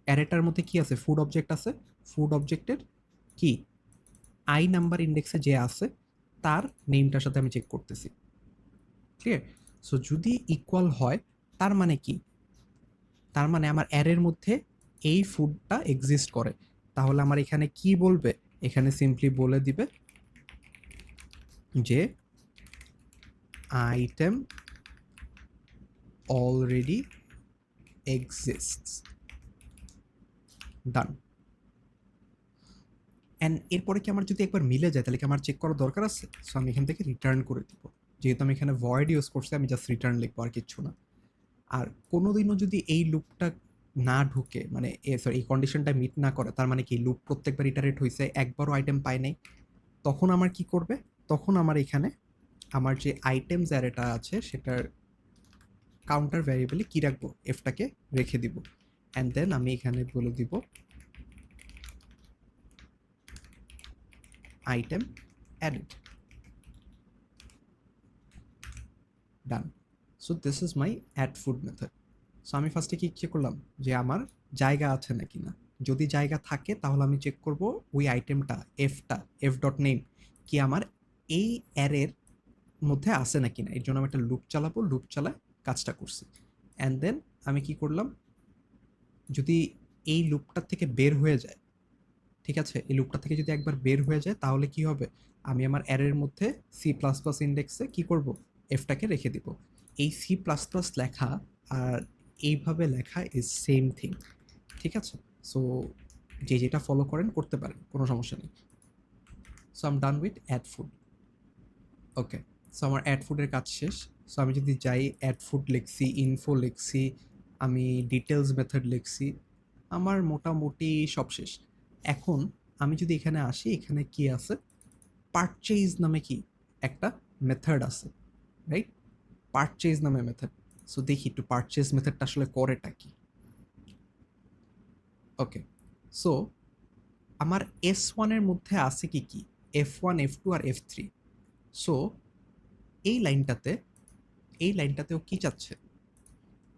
[SPEAKER 1] অ্যারেটার মধ্যে কি আছে, ফুড অবজেক্ট আছে, ফুড অবজেক্টের কি আই নাম্বার ইন্ডেক্সে যে আছে তার নেমটার সাথে আমি চেক করতেছি। ক্লিয়ার? সো যদি ইকুয়াল হয় তার মানে কি, তার মানে আমার অ্যারের মধ্যে এই ফুডটা এক্সিস্ট করে। তাহলে আমার এখানে কি বলবে, এখানে সিম্পলি বলে দিবে যে item already exists, done. And এরপরে কি আমার যদি একবার মিলে যায় তাহলে কি আমার চেক করার দরকার আছে? সো আমি এখান থেকে রিটার্ন করে দিব, যেহেতু আমি এখানে ভয়েড ইউজ করছি আমি জাস্ট রিটার্ন লিখবো আর কিচ্ছু না। আর কোনোদিনও যদি এই লুপটা না ঢুকে, মানে সরি এই কন্ডিশনটা মিট না করে, তার মানে কি লুপ প্রত্যেকবার ইটারেট হয়েছে, একবারও আইটেম পায় নাই, তখন আমার কি করবে, তখন আমার এখানে আমার যে আইটেমস অ্যারেটা আছে সেটার কাউন্টার ভ্যারিয়েবলে কি রাখবো, এফটাকে রেখে দিব। অ্যান্ড দেন আমি এখানে বলে দিব item added, done. So this is my add food method. So আমি ফার্স্টে কি করলাম, যে আমার জায়গা আছে নাকি না, যদি জায়গা থাকে তাহলে আমি চেক করব ওই আইটেমটা এফ ডট নেম কি আমার এই অ্যারের মধ্যে আছে নাকি না, এর জন্য আমি একটা লুপ চালাবো, লুপ চালায় কাজটা করছি। অ্যান্ড দেন আমি কি করলাম, যদি এই লুপটার থেকে বের হয়ে যায়, ঠিক আছে, এই লুপটা থেকে যদি একবার বের হয়ে যায় তাহলে কি হবে, আমি আমার অ্যারের মধ্যে সি প্লাস প্লাস ইন্ডেক্সে কী করব, এফটাকে রেখে দিব। এই সি প্লাস প্লাস লেখা আর এইভাবে লেখা ইজ সেম থিং, ঠিক আছে? সো যে যেটা ফলো করেন করতে পারেন, কোনো সমস্যা নেই। So um done with add food. Okay, so আমার অ্যাড ফুডের কাজ শেষ। সো আমি যদি যাই অ্যাড ফুড লিখছি, ইনফো লিখছি, আমি ডিটেলস মেথড লিখছি, আমার মোটামুটি সব শেষ। এখন আমি যদি এখানে আসি, এখানে কি আছে, পারচেজ নামে কি একটা মেথড আছে, রাইট? পারচেজ নামে মেথড। সো দেখি একটু পারচেজ মেথডটা আসলে করেটা কি। ওকে, সো আমার S1-এর মধ্যে আছে কি কি, F1, F2 আর F3। সো এই লাইনটাতে, এই লাইনটাতেও কি চাচ্ছে,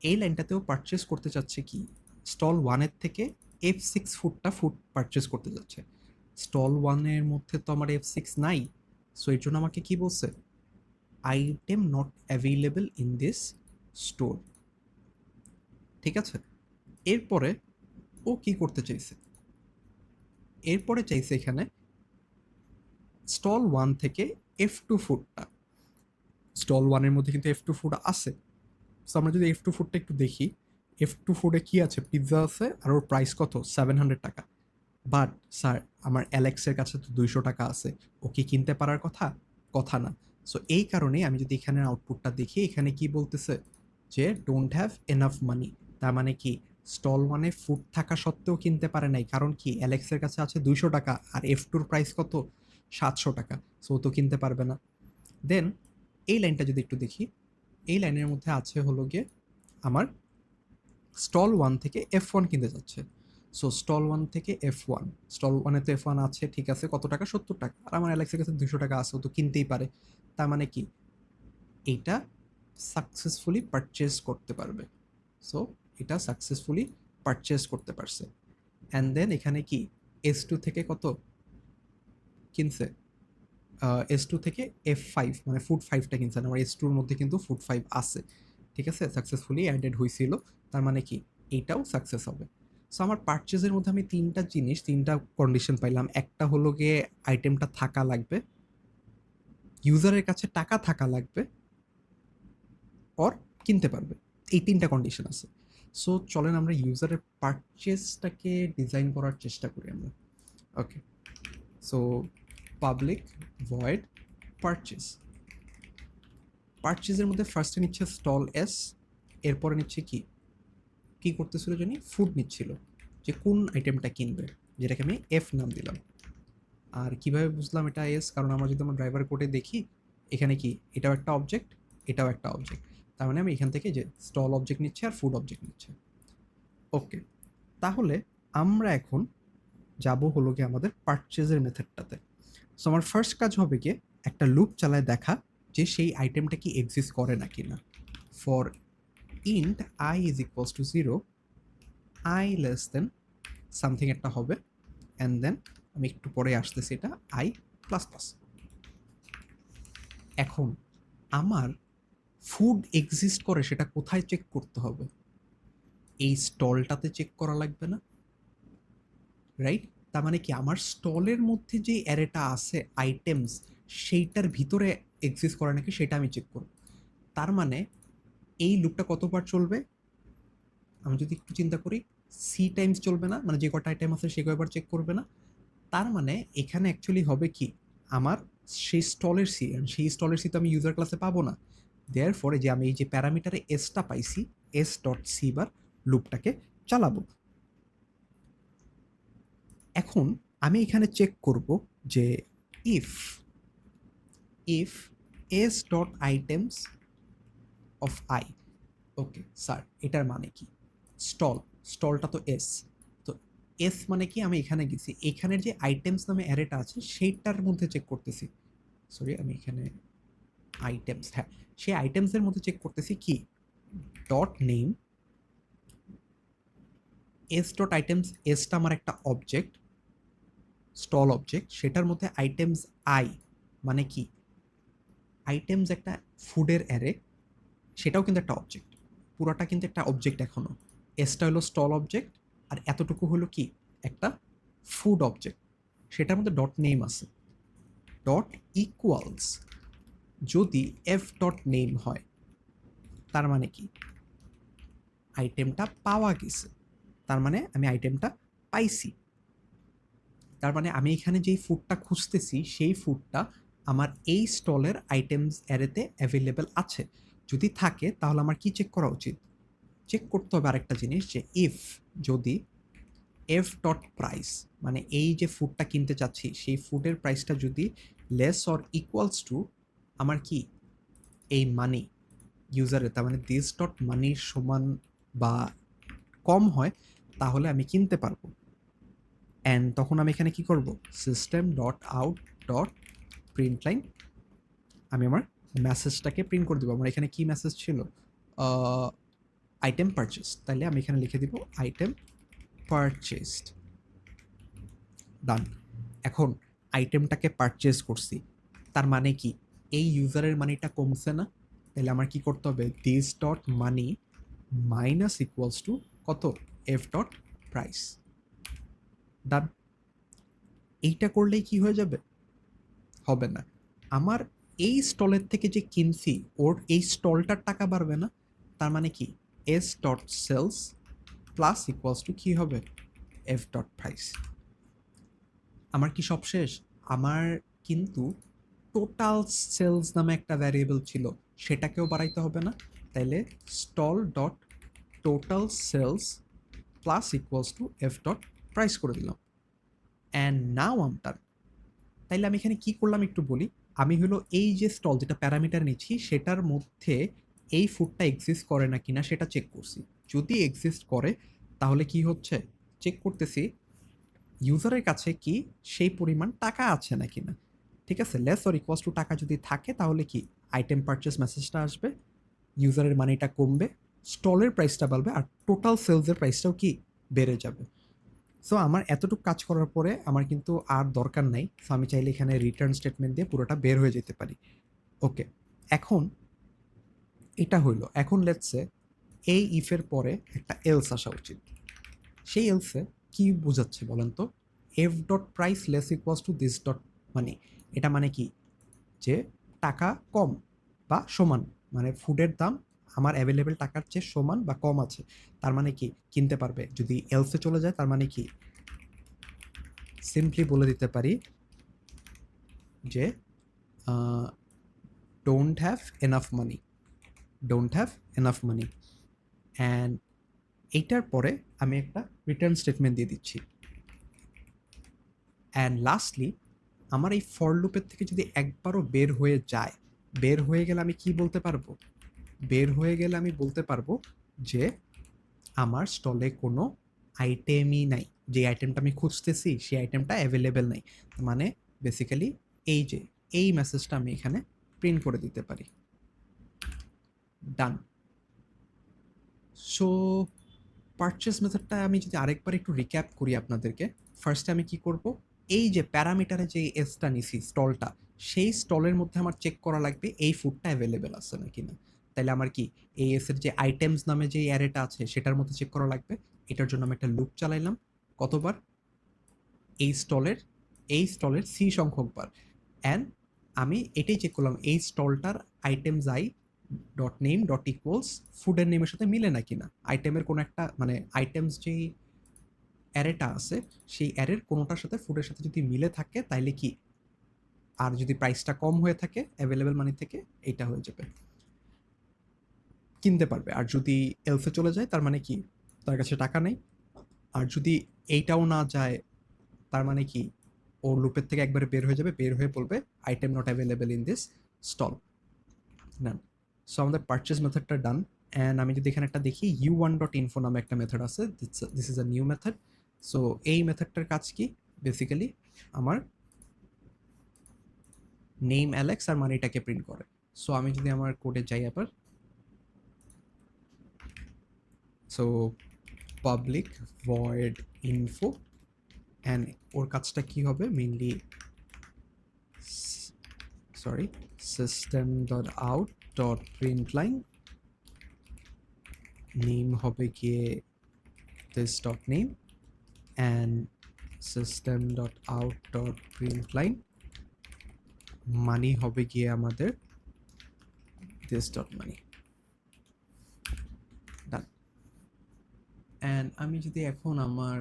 [SPEAKER 1] এই লাইনটাতেও পারচেস করতে চাচ্ছে কি, স্টল 1-এর থেকে F6 ফুডটা ফুড পারচেস করতে যাচ্ছে। স্টল 1-এর মধ্যে তো আমার F6 নাই, সো এর জন্য আমাকে কি বলছে, item not available in this store, ঠিক আছে? এরপরে ও কি করতে চাইছে, এরপরে চাইছে এখানে স্টল 1 থেকে F2 ফুডটা, স্টল 1-এর মধ্যে কিন্তু F2 ফুড আছে। সো আমরা যদি F2 ফুডটা একটু দেখি, F2 ফুডে কি আছে, পিৎজা আছে আর ওর প্রাইস কত, 700 টাকা। বাট স্যার আমার অ্যালেক্সের কাছে তো 200 টাকা আছে, ও কি কিনতে পারার কথা, কথা না। সো এই কারণে আমি যদি এখানে আউটপুটটা দেখি, এখানে কি বলতেছে যে ডোন্ট হ্যাভ এনাফ মানি, তার মানে কি স্টল 1-এ ফুড থাকা সত্ত্বেও কিনতে পারে নাই, কারণ কি অ্যালেক্সের কাছে আছে 200 টাকা আর F2-র প্রাইস কত, 700 টাকা, সো ও তো কিনতে পারবে না। দেন এই লাইনটা যদি একটু দেখি, এই লাইনের মধ্যে আছে হলো গিয়ে আমার স্টল 1 থেকে F1 কিনতে যাচ্ছে। সো স্টল 1 থেকে F1, স্টল 1-এ তো F1 আছে, ঠিক আছে, কত টাকা, 70 টাকা, আর আমার অ্যালেক্সের কাছে 200 টাকা আছে, ও তো কিনতেই পারে। তার মানে কি এইটা সাকসেসফুলি পারচেজ করতে পারবে। সো এটা সাকসেসফুলি পারচেজ করতে পারছে। অ্যান্ড দেন এখানে কি S2 থেকে কত কিনছে, S2 থেকে F5 মানে ফুড 5টা কিনছে, আমার S2-র মধ্যে কিন্তু ফুড 5 আছে, ঠিক আছে, সাকসেসফুলি অ্যাডেড হয়েছিল, তার মানে কি এইটাও সাকসেস হবে। সো আমার পারচেজের মধ্যে আমি 3টা জিনিস, 3টা কন্ডিশন পাইলাম। একটা হলো গিয়ে আইটেমটা থাকা লাগবে, ইউজারের কাছে টাকা থাকা লাগবে, অর কিনতে পারবে, এই 3টা কন্ডিশন আছে। সো চলেন আমরা ইউজারের পারচেজটাকে ডিজাইন করার চেষ্টা করি আমরা। ওকে, সো পাবলিক ভয়েড পারচেজ, পারচেজের মধ্যে ফার্স্টে নিচ্ছে স্টল এস, এরপরে নিচ্ছে কি কি করতেছিল জানি, ফুড নিচ্ছিল, যে কোন আইটেমটা কিনবে, যেটাকে আমি এফ নাম দিলাম। আর কিভাবে বুঝলাম এটা এস, কারণ আমরা যদি আমার ড্রাইভার কোডে দেখি, এখানে কি এটাও একটা অবজেক্ট, এটাও একটা অবজেক্ট, তার মানে আমি এখান থেকে যে স্টল অবজেক্ট নিচ্ছে আর ফুড অবজেক্ট নিচ্ছে। ওকে, তাহলে আমরা এখন যাব হলো গিয়ে আমাদের পারচেজের মেথডটাতে। সো আমার ফার্স্ট কাজ হবে গিয়ে একটা লুপ চালায় দেখা যে সেই আইটেমটা কি এক্সিস্ট করে নাকি না। For int I is equals to 0, I less then something একটা হবে, অ্যান্ড দেন আমি একটু পরে আসতেছি এটা আই প্লাস প্লাস। এখন আমার ফুড এক্সিস্ট করে সেটা কোথায় চেক করতে হবে? এই স্টলটাতে চেক করা লাগবে না, রাইট? তার মানে কি আমার স্টলের মধ্যে যে অ্যারেটা আছে আইটেমস, সেইটার ভিতরে এক্সিস্ট করে নাকি সেটা আমি চেক করব। তার মানে এই লুপটা কতবার চলবে? আমি যদি একটু চিন্তা করি, সি টাইমস চলবে না, মানে যে কটা আইটেম আছে সে কয়বার চেক করবে না। তার মানে এখানে অ্যাকচুয়ালি হবে কি, আমার সেই স্টলের সি, সেই স্টলের সি তো আমি ইউজার ক্লাসে পাবো না। দেয়ার ফরে যে আমি এই যে প্যারামিটারে এসটা পাইছি, এস ডট সি বার লুপটাকে চালাবো। এখন আমি এখানে চেক করব যে if if S dot items of I, okay sir এটার মানে কি? স্টলটা তো এস, তো এস মানে কি, আমি এখানে গেছি, এখানের যে আইটেমস নামে অ্যারেটা আছে সেইটার মধ্যে চেক করতেছি। সরি, আমি এখানে আইটেমস, হ্যাঁ সেই আইটেমসের মধ্যে চেক করতেছি কি, dot name S dot items, এসটা আমার একটা অবজেক্ট, স্টল অবজেক্ট, সেটার মধ্যে আইটেমস আই মানে কি, আইটেমস একটা ফুডের অ্যারে, সেটাও কিন্তু একটা অবজেক্ট, পুরোটা কিন্তু একটা অবজেক্ট এখনো। এসটা হলো স্টল অবজেক্ট, আর এতটুকু হলো কি একটা ফুড অবজেক্ট, সেটার মধ্যে ডট নেম আছে। ডট ইকুয়ালস যদি এফ ডট নেম হয়, তার মানে কি আইটেমটা পাওয়া গেছে, তার মানে আমি আইটেমটা পাইছি। তার মানে আমি এখানে যেই ফুডটা খুঁজতেছি সেই ফুডটা আমার এই স্টলের আইটেমস অ্যারেতে অ্যাভেলেবেল আছে। যদি থাকে তাহলে আমার কি চেক করা উচিত? চেক করতে হবে আরেকটা জিনিস, যে ইফ যদি এফ ডট প্রাইস, মানে এই যে ফুডটা কিনতে চাচ্ছি সেই ফুডের প্রাইসটা যদি লেস অর ইকুয়ালস টু আমার কি এই মানি ইউজারের, তার মানে দিস ডট মানির সমান বা কম হয়, তাহলে আমি কিনতে পারবো। অ্যান্ড তখন আমি এখানে কি করব, system dot out dot print line, আমি আমার মেসেজটাকে প্রিন্ট করে দেবো। আমার এখানে কি মেসেজ ছিল, আইটেম পারচেস, তাহলে আমি এখানে লিখে দিব আইটেম পারচেসড, ডান। এখন আইটেমটাকে পারচেস করছি, তার মানে কি এই ইউজারের মানিটা কমছে না? তাহলে আমার কি করতে হবে, this dot money minus equals to কত, এফ ডট প্রাইস, ডান। এইটা করলেই কি হয়ে যাবে? হবে না। আমার এই স্টলের থেকে যে কিনছি ওর এই স্টলটার টাকা বাড়বে না, তার মানে কি S dot sales plus equals to কী হবে, এফ ডট প্রাইস। আমার কি সব শেষ? আমার কিন্তু টোটাল সেলস নামে একটা ভ্যারিয়েবল ছিল, সেটাকেও বাড়াইতে হবে না। তাইলে stall dot total sales plus equals to F dot price করে দিলাম, অ্যান্ড নাও আম ডান। তাইলে আমি এখানে কি করলাম একটু বলি। আমি হলো এই যে স্টল যেটা প্যারামিটার নিচ্ছি সেটার মধ্যে এই ফুডটা এক্সিস্ট করে না কিনা সেটা চেক করছি। যদি এক্সিস্ট করে তাহলে কি হচ্ছে, চেক করতেছি ইউজারের কাছে কি সেই পরিমাণ টাকা আছে না কিনা। ঠিক আছে, লেস অর ইকুয়ালস টু টাকা যদি থাকে তাহলে কি আইটেম পারচেস মেসেজটা আসবে, ইউজারের মানিটা কমবে, স্টলের প্রাইসটা বাড়বে, আর টোটাল সেলসের প্রাইসটাও কি বেড়ে যাবে। সো আমার এতটুকু কাজ করার পরে আমার কিন্তু আর দরকার নাই, সো আমি চাইলে এখানে রিটার্ন স্টেটমেন্ট দিয়ে পুরোটা বের হয়ে যেতে পারি। ওকে, এখন এটা হইলো। এখন লেটসে এই ইফের পরে একটা এলস আসা উচিত। সেই এলসে কি বোঝাচ্ছে বলেন তো, F dot price less equals to this dot money, এটা মানে কি যে টাকা কম বা সমান, মানে ফুডের দাম আমার অ্যাভেলেবেল টাকার চেয়ে সমান বা কম আছে, তার মানে কি কিনতে পারবে। যদি এলসে চলে যায় তার মানে কি সিম্পলি বলে দিতে পারি যে don't have enough money, don't have enough money. And এইটার পরে আমি একটা রিটার্ন স্টেটমেন্ট দিয়ে দিচ্ছি। অ্যান্ড লাস্টলি আমার এই ফর লুপের থেকে যদি একবারও বের হয়ে যায়, বের হয়ে গেলে আমি কি বলতে পারবো, বের হয়ে গেলে আমি বলতে পারবো যে আমার স্টলে কোনো আইটেমই নাই, যে আইটেমটা আমি খুঁজতেছি সেই আইটেমটা অ্যাভেলেবেল নাই। মানে বেসিক্যালি এই যে এই মেসেজটা আমি এখানে প্রিন্ট করে দিতে পারি, ডান। সো পারচেজ মেথডটা আমি যদি আরেকবার একটু রিক্যাপ করি আপনাদেরকে, ফার্স্টে আমি কি করব, এই যে প্যারামিটারে যে এসটা নিছি স্টলটা, সেই স্টলের মধ্যে আমার চেক করা লাগবে এই ফুডটা অ্যাভেলেবেল আছে নাকি না। তাইলে আমার কি এই এসের যে আইটেমস নামে যে অ্যারেটা আছে সেটার মধ্যে চেক করা লাগবে। এটার জন্য আমি একটা লুপ চালাইলাম, কতবার, এই স্টলের সি সংখ্যক বার, অ্যান্ড আমি এটাই চেক করলাম এই স্টলটার items I dot name dot equals ফুডের নেমের সাথে মিলে নাকি না। আইটেমের কোনো একটা মানে আইটেমস যেই অ্যারেটা আছে সেই অ্যারের কোনোটার সাথে ফুডের সাথে যদি মিলে থাকে তাইলে কি, আর যদি প্রাইসটা কম হয়ে থাকে অ্যাভেলেবেল মানি থেকে, এইটা হয়ে যাবে, কিনতে পারবে। আর যদি এলসে চলে যায় তার মানে কি, তার কাছে টাকা নেই। আর যদি এইটাও না যায় তার মানে কি, ও লুপের থেকে একবারে বের হয়ে যাবে, বের হয়ে বলবে item not available in this stall. Done. So আমাদের পারচেজ মেথডটা ডান। অ্যান্ড আমি যদি এখানে একটা দেখি u1.info নামে একটা মেথড আছে, this is a new method. So এই মেথডটার কাজ কি, বেসিক্যালি আমার নেম অ্যালেক্স আর মানিটাকে প্রিন্ট করে। সো আমি যদি আমার কোডে যাই আবার, so public void info, and ওর কাজটা কি হবে mainly, sorry, system dot out dot print line, name হবে গিয়ে this dot name, and system dot out dot print line, মানি হবে গিয়ে আমাদের this dot money। Done. And আমি যদি এখন আমার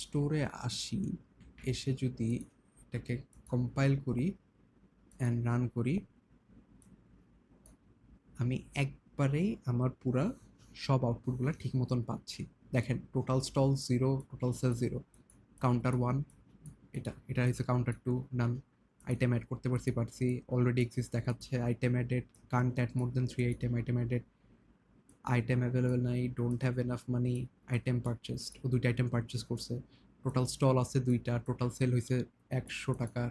[SPEAKER 1] স্টোরে আসি, এসে যদি এটাকে কম্পাইল করি অ্যান্ড রান করি, আমি একবারেই আমার পুরা সব আউটপুটগুলো ঠিক মতন পাচ্ছি। দেখেন total stall 0, total sale 0, counter 1, এটা হচ্ছে কাউন্টার 2, নান। আইটেম অ্যাড করতে পারছি, অলরেডি এক্সিস্ট দেখাচ্ছে, item added, can't add more than 3 item, item added, item available নাই, don't have enough money, item purchased, ও 2টা আইটেম পারচেস করছে, টোটাল স্টল আছে 2টা, টোটাল সেল হয়েছে 100 টাকা।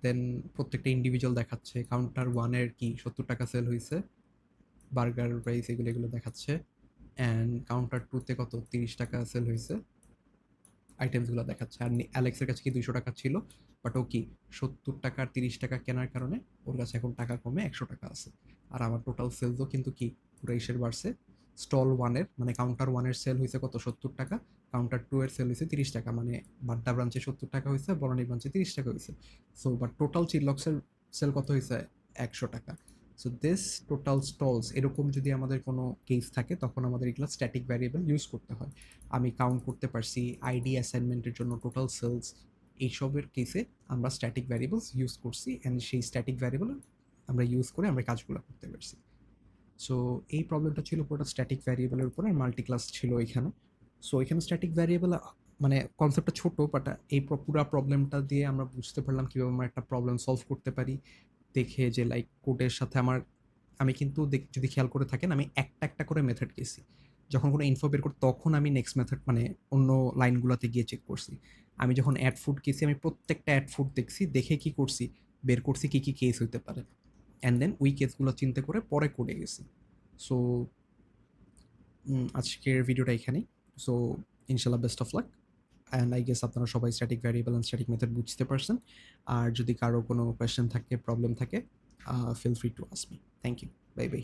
[SPEAKER 1] দেন প্রত্যেকটা ইন্ডিভিজুয়াল দেখাচ্ছে, কাউন্টার 1-এর কি 70 টাকা সেল হয়েছে, বার্গার প্রাইস এগুলো এগুলো দেখাচ্ছে, অ্যান্ড কাউন্টার 2-তে কত 30 টাকা সেল হয়েছে, আইটেমসগুলো দেখাচ্ছে। আর অ্যালেক্সের কাছে কি 200 টাকা ছিল, বাট ও কি 70 টাকা আর 30 টাকা কেনার কারণে ওর কাছে এখন টাকা কমে 100 টাকা আছে। আর আমার টোটাল সেলসও কিন্তু কি পুরো এসের বাড়ছে। স্টল 1-এর মানে কাউন্টার 1-এর সেল হয়েছে কত 70 টাকা, কাউন্টার 2-এর সেল হয়েছে 30 টাকা, মানে বাড্ডা ব্রাঞ্চে 70 টাকা হয়েছে, বনানী ব্রাঞ্চে 30 টাকা হয়েছে। সো বাট টোটাল চিললক্সের সেল কত হয়েছে 100 টাকা। সো দিস টোটাল স্টলস, এরকম যদি আমাদের কোনো কেস থাকে তখন আমাদের এগুলো স্ট্যাটিক ভ্যারিয়েবল ইউজ করতে হয়। আমি কাউন্ট করতে পারছি আইডি অ্যাসাইনমেন্টের জন্য টোটাল সেলস, এইসবের কেসে আমরা স্ট্যাটিক ভ্যারিয়েবলস ইউজ করছি, অ্যান্ড সেই স্ট্যাটিক ভ্যারিয়েবল আমরা ইউজ করে আমরা কাজগুলো করতে পারছি। সো এই প্রবলেমটা ছিল পুরোটা স্ট্যাটিক ভ্যারিয়েবলের উপর, আর মাল্টি ক্লাস ছিল এখানে। সো এখানে স্ট্যাটিক ভ্যারিয়েবল মানে কনসেপ্টটা ছোট, বাট এই পুরো প্রবলেমটা দিয়ে আমরা বুঝতে পারলাম কীভাবে আমরা একটা প্রবলেম সলভ করতে পারি। দেখে যে লাইক কোডের সাথে আমি কিন্তু যদি খেয়াল করে থাকেন আমি একটা একটা করে মেথড গেছি, যখন কোনো ইনফো বের করি তখন আমি নেক্সট মেথড মানে অন্য লাইনগুলোতে গিয়ে চেক করছি। আমি যখন অ্যাড ফুড গেছি আমি প্রত্যেকটা অ্যাড ফুড দেখছি, দেখে কি করছি, বের করছি কী কী কেস হইতে পারে, অ্যান্ড দেন ওই কেসগুলো চিন্তা করে পরে কোডে গেছি। সো আজকের ভিডিওটা এখানেই। সো ইনশাল্লাহ best of luck, and I guess আপনারা সবাই static variable and static method বুঝতে পারছেন। আর যদি কারো কোনো কোয়েশ্চেন থাকে, প্রবলেম থাকে, feel free to ask me. Thank you, bye by.